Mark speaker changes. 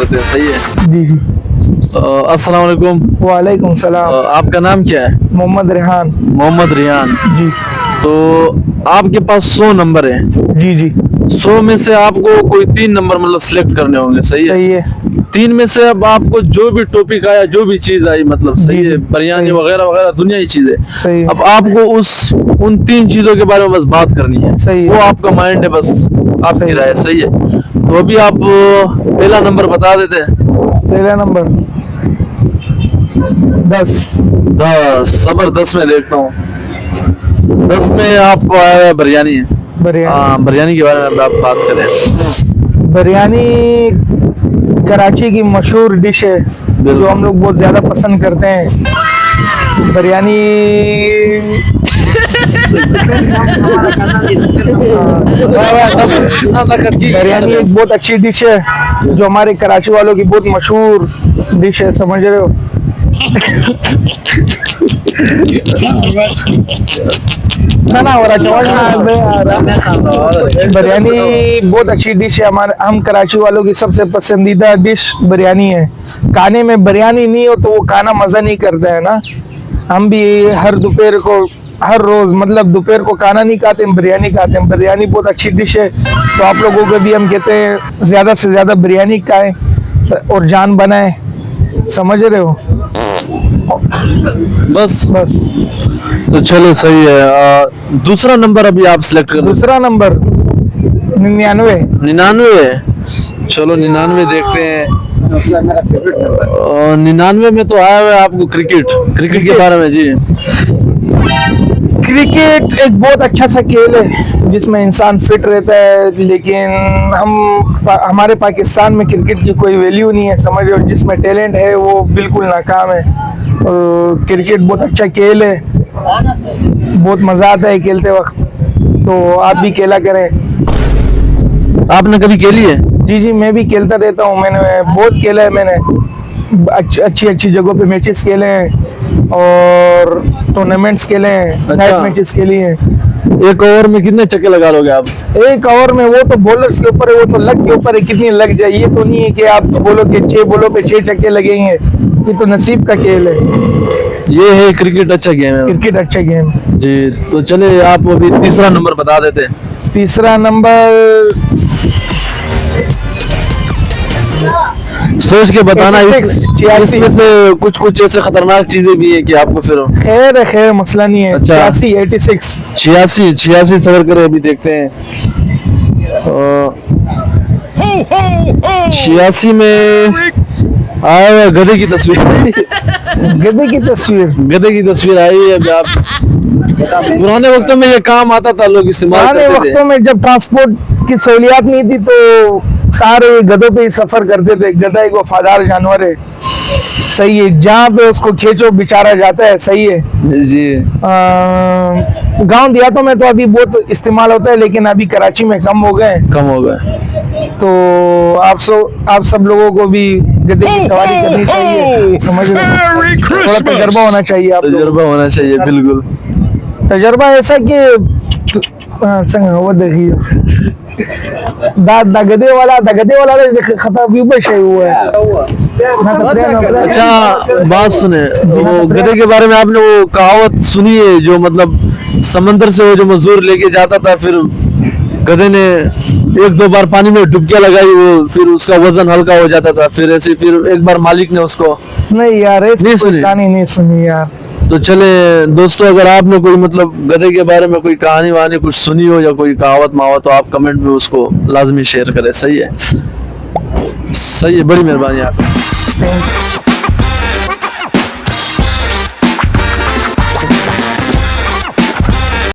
Speaker 1: کرتے ہیں, صحیح ہے.
Speaker 2: جی جی.
Speaker 1: السلام علیکم.
Speaker 2: وعلیکم السلام.
Speaker 1: آپ کا نام کیا ہے؟
Speaker 2: محمد ریحان.
Speaker 1: محمد ریحان.
Speaker 2: جی.
Speaker 1: تو آپ کے پاس 100 نمبر ہیں.
Speaker 2: جی جی.
Speaker 1: 100 میں سے آپ کو کوئی 3 نمبر مطلب سلیکٹ کرنے ہوں گے, صحیح ہے.
Speaker 2: صحیح ہے.
Speaker 1: 3 میں سے اب آپ کو جو بھی ٹاپک آیا, جو بھی چیز آئی مطلب, صحیح ہے, بریانی وغیرہ وغیرہ دنیا کی چیزیں,
Speaker 2: صحیح ہے.
Speaker 1: اب آپ کو ان 3 چیزوں کے بارے میں بس بات کرنی ہے.
Speaker 2: صحیح ہے.
Speaker 1: وہ آپ کا مائنڈ ہے, بس آپ کی رائے, صحیح ہے. تو ابھی آپ پہلا نمبر بتا دیتے ہیں.
Speaker 2: پہلا نمبر 10.
Speaker 1: 10. صبر 10 میں دیکھتا ہوں. 10 میں آپ کو آیا ہے بریانی ہے.
Speaker 2: بریانی.
Speaker 1: بریانی کے بارے میں آپ بات کریں.
Speaker 2: بریانی کراچی کی مشہور ڈش ہے جو ہم لوگ بہت زیادہ پسند کرتے ہیں. بریانی بریانی ایک بہت اچھی ڈش ہے جو ہمارے کراچی والوں کی بہت مشہور ڈش ہے, سمجھ رہے ہو. بریانی بہت اچھی ڈش ہے. ہم کراچی والوں کی سب سے پسندیدہ ڈش بریانی ہے. کھانے میں بریانی نہیں ہو تو وہ کھانا مزہ نہیں کرتا ہے نا. ہم بھی ہر دوپہر کو, ہر روز مطلب دوپہر کو کھانا نہیں کھاتے ہیں, بریانی کھاتے ہیں. بریانی بہت اچھی ڈش ہے, تو آپ لوگوں کو بھی ہم کہتے ہیں زیادہ سے زیادہ بریانی کھائیں اور جان بنائیں, سمجھ رہے ہو.
Speaker 1: بس
Speaker 2: بس.
Speaker 1: تو چلو صحیح ہے. دوسرا نمبر ابھی آپ سلیکٹ کر.
Speaker 2: دوسرا نمبر 99.
Speaker 1: 99. چلو 99 دیکھتے ہیں. 99 میں تو آیا ہوا ہے آپ کو کرکٹ کے بارے میں. جی.
Speaker 2: کرکٹ ایک بہت اچھا سا کھیل ہے جس میں انسان فٹ رہتا ہے, لیکن ہمارے پاکستان میں کرکٹ کی کوئی ویلیو نہیں ہے, سمجھ رہے ہو. جس میں ٹیلنٹ ہے وہ بالکل ناکام ہے. کرکٹ بہت اچھا کھیل ہے, بہت مزہ آتا ہے کھیلتے وقت, تو آپ بھی کھیلا کریں.
Speaker 1: آپ نے کبھی کھیلی ہے؟
Speaker 2: جی جی, میں بھی کھیلتا رہتا ہوں. میں نے بہت کھیلا ہے. میں نے اچھی جگہوں پہ میچز کھیلے ہیں اور ٹورنامنٹس کھیلے ہیں, نائٹ میچز کھیلی ہیں.
Speaker 1: ایک اوور میں کتنے چھکے لگا لو گے آپ؟
Speaker 2: ایک اوور میں وہ تو بولرز کے اوپر ہے, وہ تو لک کے اوپر ہے کتنی لگ جائے. یہ تو نہیں ہے کہ آپ بولو کہ 6 بولوں پہ 6 چھکے لگیں گے, یہ تو نصیب کا کھیل ہے.
Speaker 1: یہ ہے کرکٹ اچھا گیم ہے.
Speaker 2: کرکٹ اچھا گیم.
Speaker 1: جی. تو چلے آپ ابھی تیسرا نمبر بتا دیتے ہیں.
Speaker 2: تیسرا نمبر
Speaker 1: سوچ کے بتانا. اس میں سے کچھ ایسے خطرناک چیزیں بھی ہیں کہ آپ کو پھر
Speaker 2: خیر مسئلہ نہیں ہے.
Speaker 1: 86 صبر کرے, ابھی دیکھتے ہیں. 86 میں آیا ہوا گدھے کی تصویر. گدھے کی تصویر آئی ہے. ابھی آپ پرانے وقتوں میں یہ کام آتا تھا, لوگ استعمال کرتے تھے.
Speaker 2: پرانے وقتوں میں جب ٹرانسپورٹ کی سہولیات نہیں تھی تو سارے گدھوں پہ ہی سفر کرتے تھے. گدھا ایک وفادار جانور ہے, صحیح ہے. جہاں پہ اس کو کھینچو بیچارہ جاتا ہے, صحیح ہے.
Speaker 1: جی.
Speaker 2: گاؤں دیہاتوں میں تو ابھی بہت استعمال ہوتا ہے, لیکن ابھی کراچی میں کم ہو گئے. تو آپ سب لوگوں کو بھی گدھے کی سواری کرنی چاہیے, سمجھ رہے. تھوڑا تجربہ ہونا چاہیے. آپ
Speaker 1: تجربہ ہونا چاہیے, بالکل.
Speaker 2: تجربہ ایسا کہ وہ دیکھیے گدے والا خطاب ہوا ہے.
Speaker 1: اچھا بات سنیں, وہ گدھے کے بارے میں آپ نے وہ کہاوت سنی ہے جو مطلب سمندر سے وہ جو مزدور لے کے جاتا تھا, پھر گدھے نے 1-2 بار پانی میں ڈبکیاں لگائی, وہ پھر اس کا وزن ہلکا ہو جاتا تھا. پھر ایک بار مالک نے اس کو
Speaker 2: نہیں یار نہیں سنی یار.
Speaker 1: تو چلے دوستو, اگر آپ نے کوئی مطلب گدھے کے بارے میں کوئی کہانی وہانی کچھ سنی ہو یا کوئی کہاوت ماوت, تو آپ کمنٹ میں اس کو لازمی شیئر کریں. صحیح ہے, بڑی مہربانی آپ.